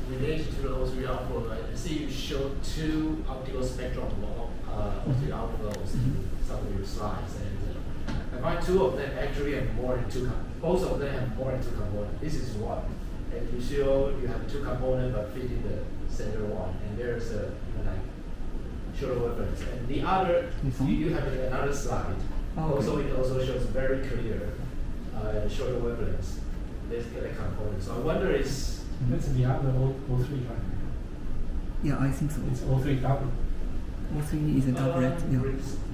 [SPEAKER 5] related to the O3 outflow, I see you showed two optical spectrum of the outflows in some of your slides, and I find two of them actually have more than two. Both of them have more than two components. This is one, and you show you have two components but fit in the center one, and there's a shorter wavelengths. And the other, you have another slide. Also, it also shows very clear shorter wavelengths. Let's get a component. So I wonder is
[SPEAKER 1] That's the other O3, right?
[SPEAKER 2] Yeah, I think so.
[SPEAKER 1] It's O3 double.
[SPEAKER 2] O3 is a doublet.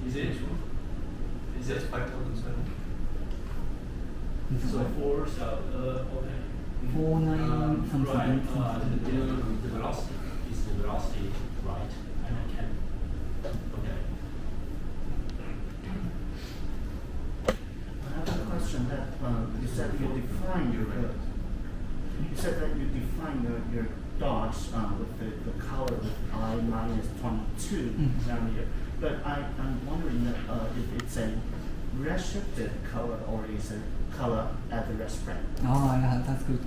[SPEAKER 5] is it true? Is it 5,7?
[SPEAKER 2] This
[SPEAKER 5] So
[SPEAKER 2] one. 49 something.
[SPEAKER 5] The velocity is the velocity right? And I can. Okay.
[SPEAKER 6] I have a question that you said you define your dots with the color with I minus 22 nanometer. But I'm wondering if it's a redshifted color or is a color at the rest frame.
[SPEAKER 2] Yeah, that's good.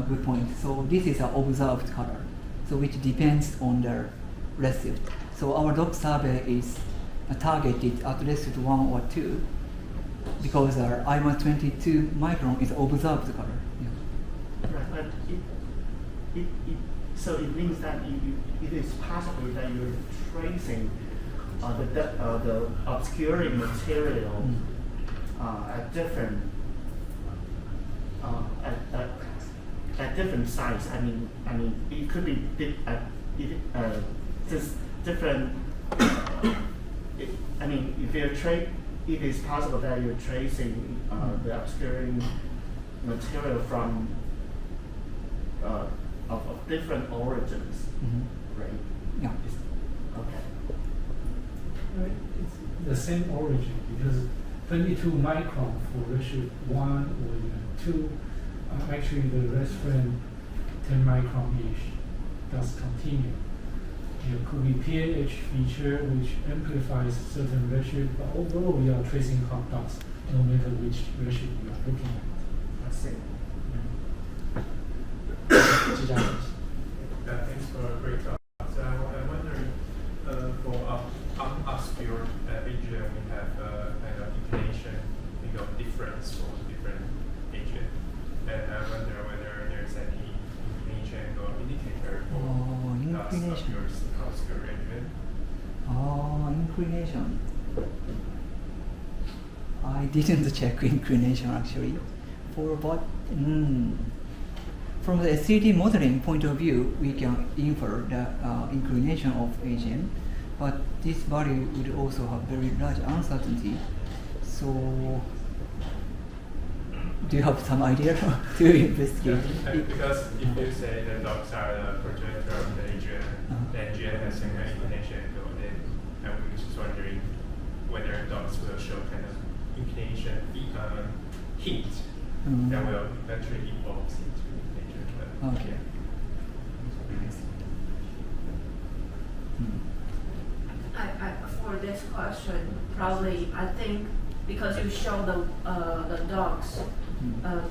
[SPEAKER 2] Good point. So this is an observed color, so which depends on the redshift. So our dot survey is targeted at redshift 1 or 2 because our I-22 micron is observed color. Yeah.
[SPEAKER 6] Right, but so it means that it is possible that you're tracing the obscuring material at different at different sites. I mean, it could be just different. It is possible that you're tracing the obscuring material from of different origins, right?
[SPEAKER 2] Yeah.
[SPEAKER 6] Okay.
[SPEAKER 1] It's the same origin because 22 micron for redshift 1 or 2, actually the rest frame 10 micron-ish does continue. There could be PAH feature which amplifies certain redshift, but overall we are tracing hot dots no matter which redshift we are looking at.
[SPEAKER 6] I see.
[SPEAKER 4] Thanks for a great talk. So I'm wondering, for obscure AGN, we have kind of inclination, difference for different AGN. And I wonder whether there's any inclination or indicator for your statistical arrangement?
[SPEAKER 2] Inclination. I didn't check inclination actually. From the SCD modeling point of view, we can infer the inclination of AGN, but this value would also have very large uncertainty. So, do you have some idea to investigate?
[SPEAKER 4] Because if you say the dots are the projector of the AGN, the AGN has some kind of inclination angle, then I was just wondering whether dots will show kind of inclination heat that will eventually evolve into inclination.
[SPEAKER 2] Okay.
[SPEAKER 3] For this question, probably I think because you show the dogs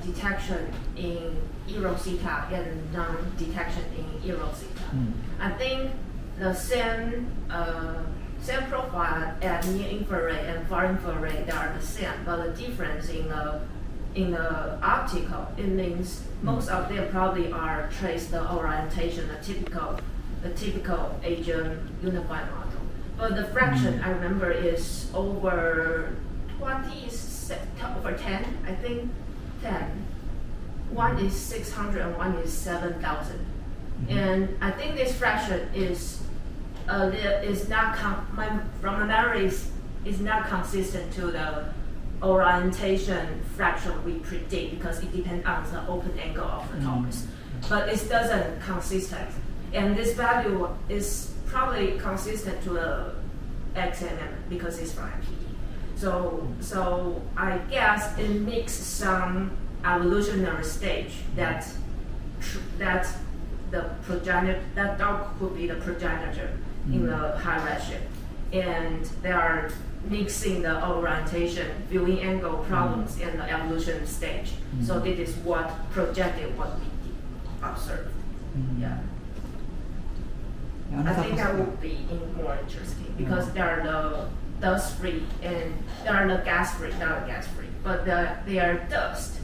[SPEAKER 3] detection in eROSITA and non-detection in eROSITA. I think the same profile at near infrared and far infrared, they are the same, but the difference in the optical, it means most of them probably are trace the orientation, the typical AGN unified model. But the fraction I remember is over 20, over 10, I think 10. One is 600 and one is 7,000. And I think this fraction is not from my memory is not consistent to the orientation fraction we predict because it depends on the open angle of the dogs. But it doesn't consistent. And this value is probably consistent to the XMM because it's from MPD. So I guess it makes some evolutionary stage that the progenitor, that dog could be the progenitor in the high redshift, and they are mixing the orientation, viewing angle problems in the evolution stage. So this is what projected what we observed. Yeah. I think that would be more interesting because there are the dust-free and there are the gas-free, not gas-free, but their dust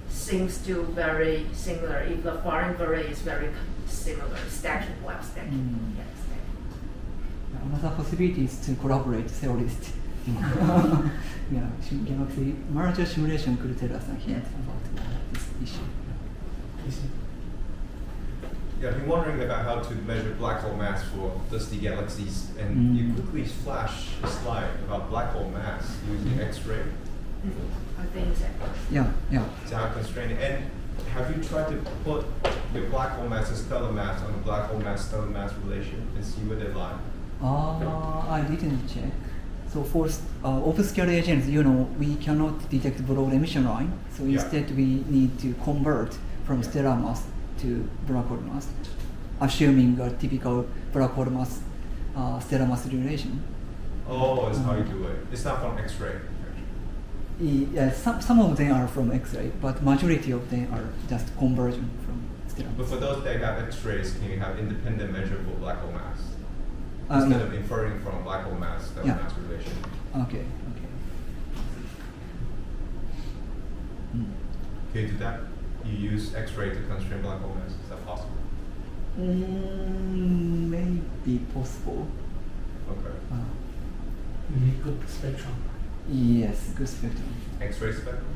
[SPEAKER 3] seems to very similar. If the far infrared is very similar, stacking, web stacking. Yeah, stacking.
[SPEAKER 2] Another possibility is to collaborate theorists. Galaxy merger simulation could tell us a hint about this issue.
[SPEAKER 7] Yeah, I've been wondering about how to measure black hole mass for dusty galaxies, and you quickly flash a slide about black hole mass using X-ray.
[SPEAKER 3] I think so.
[SPEAKER 2] Yeah.
[SPEAKER 7] It's how constraining. And have you tried to put your black hole mass and stellar mass on a black hole mass stellar mass relation and see where they lie?
[SPEAKER 2] I didn't check. So for obscure agents, we cannot detect broad emission line. So instead, we need to convert from stellar mass to black hole mass, assuming a typical black hole mass stellar mass relation.
[SPEAKER 7] Oh, that's how you do it. It's not from X-ray.
[SPEAKER 2] Yeah, some of them are from X-ray, but majority of them are just conversion from stellar mass.
[SPEAKER 7] But for those that have X-rays, can you have independent measure for black hole mass? Instead of inferring from black hole mass stellar mass relation.
[SPEAKER 2] Okay.
[SPEAKER 7] Can you do that? You use X-ray to constrain black hole mass. Is that possible?
[SPEAKER 2] Maybe possible.
[SPEAKER 7] Okay.
[SPEAKER 1] You need good spectrum.
[SPEAKER 2] Yes, good spectrum.
[SPEAKER 7] X-ray spectrum?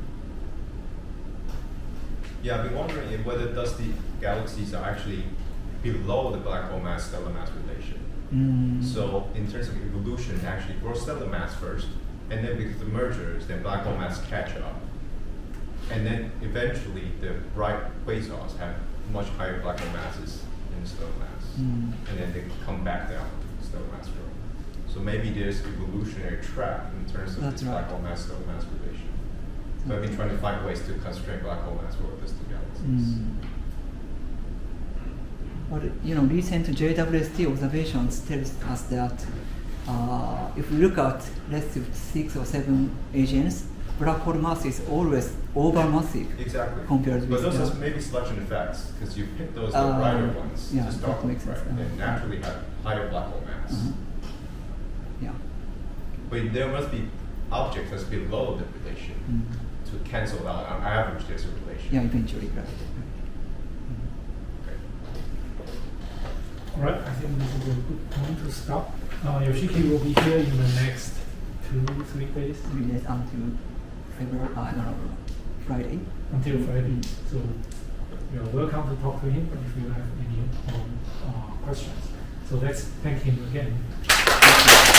[SPEAKER 7] Yeah, I've been wondering whether dusty galaxies are actually below the black hole mass stellar mass relation. So in terms of evolution, actually grow stellar mass first, and then because the mergers, then black hole mass catch up. And then eventually the bright quasars have much higher black hole masses than stellar mass. And then they come back down to stellar mass growth. So maybe there's evolutionary trap in terms of this black hole mass stellar mass relation. So I've been trying to find ways to constrain black hole mass for distant galaxies.
[SPEAKER 2] But recent JWST observations tells us that if we look at redshift 6 or 7 AGNs, black hole mass is always overmassive.
[SPEAKER 7] Exactly.
[SPEAKER 2] Compared
[SPEAKER 7] but
[SPEAKER 2] with
[SPEAKER 7] those are maybe selection effects because you pick those brighter ones to start
[SPEAKER 2] that makes
[SPEAKER 7] with,
[SPEAKER 2] sense.
[SPEAKER 7] right? And naturally have higher black hole mass.
[SPEAKER 2] Yeah.
[SPEAKER 7] But there must be objects that's below the relation to cancel out on average there's a relation.
[SPEAKER 2] Yeah, eventually, right.
[SPEAKER 1] All right, I think this is a good point to stop. Yoshiki will be here in the next 2-3 days.
[SPEAKER 2] 3 days until February, Friday.
[SPEAKER 1] Until Friday. So you are welcome to talk to him if you have any questions. So let's thank him again.